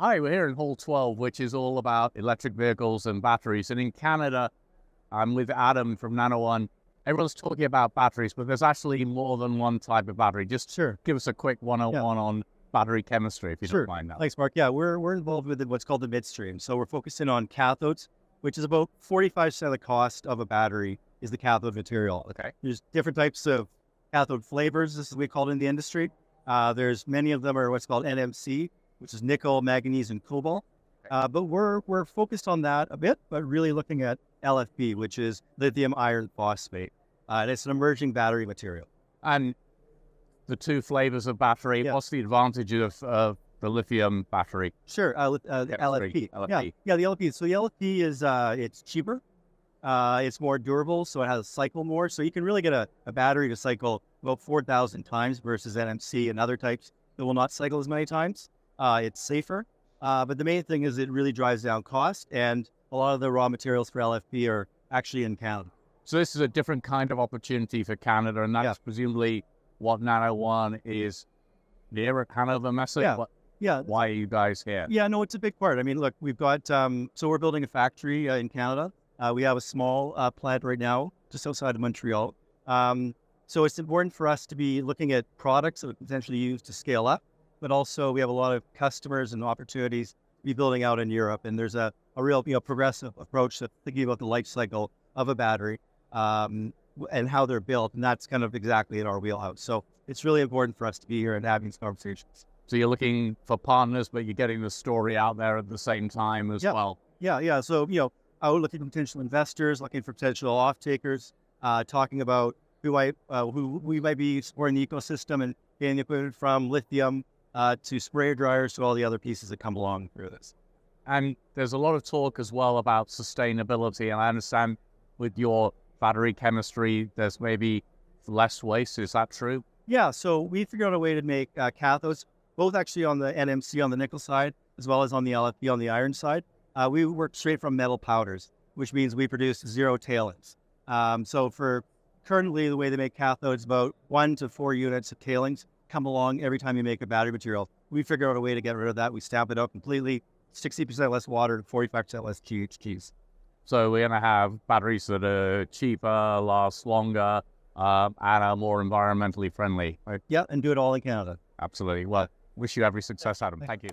Hi, we're here in Hall 12, which is all about electric vehicles and batteries. And in Canada, I'm with Adam from Nano. Everyone's talking about batteries, but there's actually more than one type of battery. Just give us a quick 101 on battery chemistry, if you don't mind that. Thanks, Mark. Yeah, we're involved with what's called the midstream. So we're focusing on cathodes, which is about 45% of the cost of a battery is the cathode material. Okay. There's different types of cathode flavors, this is what we call it in the industry. There's many of them are what's called NMC, which is nickel, manganese, and cobalt. But we're focused on that a bit, but really looking at LFP, which is lithium iron phosphate. And it's an emerging battery material. And the two flavors of battery, what's the advantage of the lithium battery? Sure, LFP. Yeah, the LFP. So the LFP is it's cheaper, it's more durable, so it has to cycle more. So you can really get a battery to cycle about 4,000 times versus NMC and other types that will not cycle as many times. It's safer, but the main thing is it really drives down cost, and a lot of the raw materials for LFP are actually in Canada. So this is a different kind of opportunity for Canada, and that's presumably what Nano is near at HANNOVER MESSE. Why are you guys here? Yeah, no, it's a big part. I mean, look, we've got, so we're building a factory in Canada. We have a small plant right now, just outside of Montreal. So it's important for us to be looking at products that we potentially use to scale up, but also we have a lot of customers and opportunities to be building out in Europe. And there's a real progressive approach to thinking about the life cycle of a battery and how they're built. And that's kind of exactly in our wheelhouse. So it's really important for us to be here and having these conversations. So you're looking for partners, but you're getting the story out there at the same time as well. Yeah. So, I would look at potential investors, looking for potential off-takers, talking about who we might be supporting the ecosystem and getting the equipment from lithium to sprayer dryers to all the other pieces that come along through this. And there's a lot of talk as well about sustainability. And I understand with your battery chemistry, there's maybe less waste. Is that true? Yeah. So we figured out a way to make cathodes, both actually on the NMC on the nickel side, as well as on the LFP on the iron side. We work straight from metal powders, which means we produce zero tailings. So for currently the way they make cathodes, about 1 to 4 units of tailings come along every time you make a battery material. We figure out a way to get rid of that. We stamp it out completely, 60% less water, 45% less GHGs. So we're going to have batteries that are cheaper, last longer, and are more environmentally friendly. Right? Yeah, and do it all in Canada. Absolutely. Well, wish you every success, Adam. Thank you.